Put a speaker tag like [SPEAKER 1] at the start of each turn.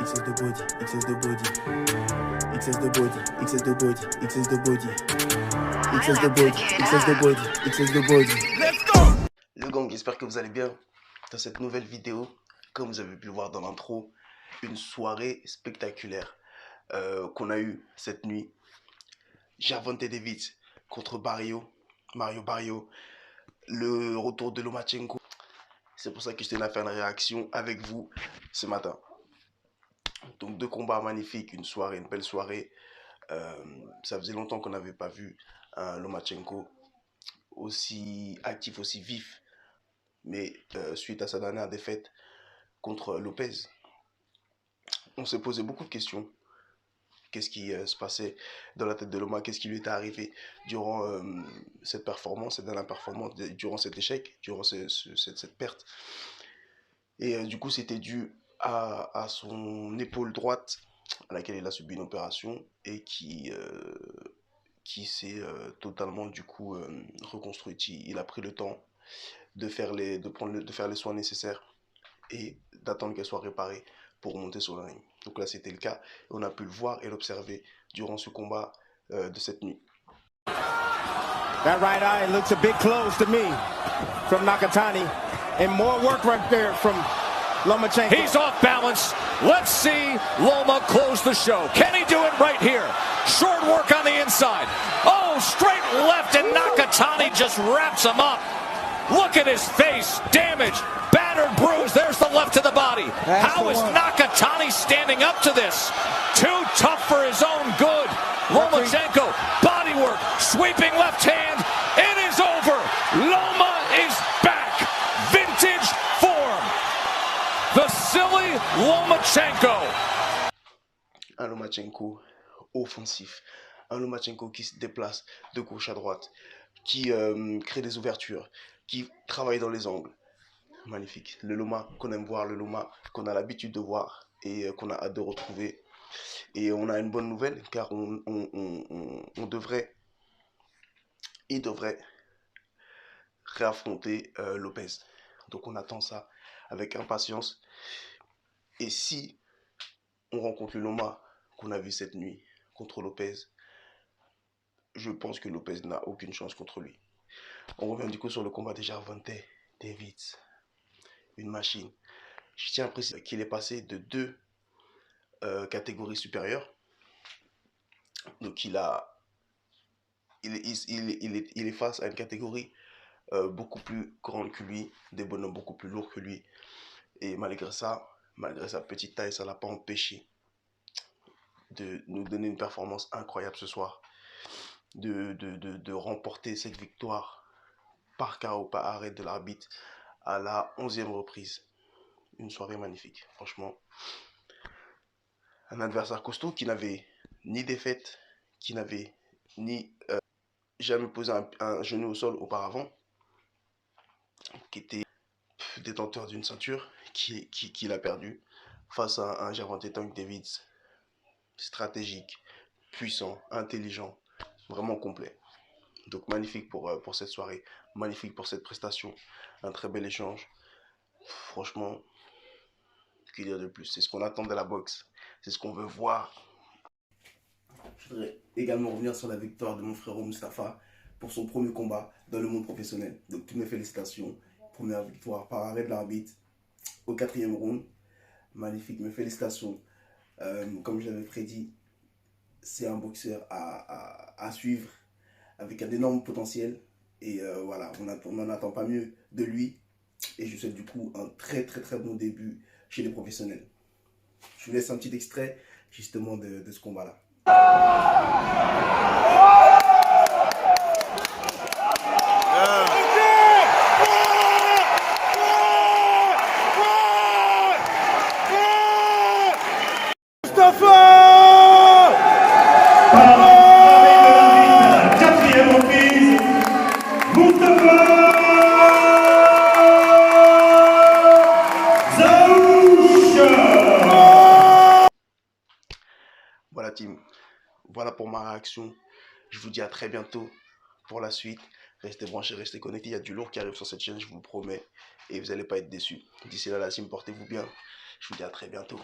[SPEAKER 1] XS de body, XS de body, XS de body, XS de body, XS de body, XS de body, XS de body, XS de body. Let's go!
[SPEAKER 2] Le gang, j'espère que vous allez bien. Dans cette nouvelle vidéo, comme vous avez pu le voir dans l'intro, une soirée spectaculaire qu'on a eue cette nuit. Gervonta Davis contre Mario Barrio, le retour de Lomachenko. C'est pour ça que je tenais à faire une réaction avec vous ce matin. Donc 2 combats magnifiques, une belle soirée. Ça faisait longtemps qu'on n'avait pas vu un Lomachenko aussi actif, aussi vif. Mais suite à sa dernière défaite contre Lopez, on s'est posé beaucoup de questions. Qu'est-ce qui se passait dans la tête de Loma? Qu'est-ce qui lui était arrivé durant cette performance, cette dernière performance, durant cet échec, durant cette perte? Et du coup, c'était dû à son épaule droite, à laquelle il a subi une opération et qui s'est totalement du coup reconstruite. Il a pris le temps de faire les soins nécessaires et d'attendre qu'elle soit réparée pour monter sur le ring. Donc là, c'était le cas. On a pu le voir et l'observer durant ce combat de cette nuit.
[SPEAKER 3] That right eye looks a bit closed to me from Nakatani. And more work right there from Lomachenko.
[SPEAKER 4] He's off balance. Let's see Loma close the show. Can he do it right here? Short work on the inside. Oh, straight left, and Nakatani just wraps him up. Look at his face. Damaged, battered, bruised. There's the left to the body. How is Nakatani standing up to this? Too tough for his own good. Lomachenko, body work, sweeping left hand. It is over. Loma is back. Vintage form. Vasily Lomachenko.
[SPEAKER 2] Un Lomachenko offensif. Un Lomachenko qui se déplace de gauche à droite, qui crée des ouvertures, qui travaille dans les angles. Magnifique. Le Loma qu'on aime voir, le Loma qu'on a l'habitude de voir et qu'on a hâte de retrouver. Et on a une bonne nouvelle car il devrait réaffronter Lopez. Donc on attend ça avec impatience. Et si on rencontre le Loma qu'on a vu cette nuit contre Lopez, je pense que Lopez n'a aucune chance contre lui. On revient du coup sur le combat de Gervonta Davis. Une machine. Je tiens à préciser qu'il est passé de 2 catégories supérieures. Donc il est face à une catégorie beaucoup plus grande que lui, des bonhommes beaucoup plus lourds que lui. Et malgré ça, malgré sa petite taille, ça ne l'a pas empêché de nous donner une performance incroyable ce soir. De remporter cette victoire par KO, par arrêt de l'arbitre à la 11e reprise. Une soirée magnifique, franchement. Un adversaire costaud qui n'avait ni défaite, qui n'avait ni jamais posé un genou au sol auparavant, qui était détenteur d'une ceinture, qui l'a perdu face à un Gervonta Davis stratégique, puissant, intelligent, vraiment complet. Donc magnifique pour cette soirée, magnifique pour cette prestation, un très bel échange. Franchement, que dire de plus? C'est ce qu'on attend de la boxe, c'est ce qu'on veut voir. Je voudrais également revenir sur la victoire de mon frère Mustafa pour son premier combat dans le monde professionnel. Donc toutes mes félicitations, première victoire par arrêt de l'arbitre au 4e round. Magnifique, mes félicitations. Comme je l'avais prédit, c'est un boxeur à suivre avec un énorme potentiel. Et voilà, on n'en attend pas mieux de lui. Et je souhaite du coup un très bon début chez les professionnels. Je vous laisse un petit extrait justement de ce combat-là. Voilà team, voilà pour ma réaction. Je vous dis à très bientôt pour la suite. Restez branchés, restez connectés. Il y a du lourd qui arrive sur cette chaîne, je vous le promets. Et vous n'allez pas être déçus. D'ici là, la team, portez-vous bien. Je vous dis à très bientôt.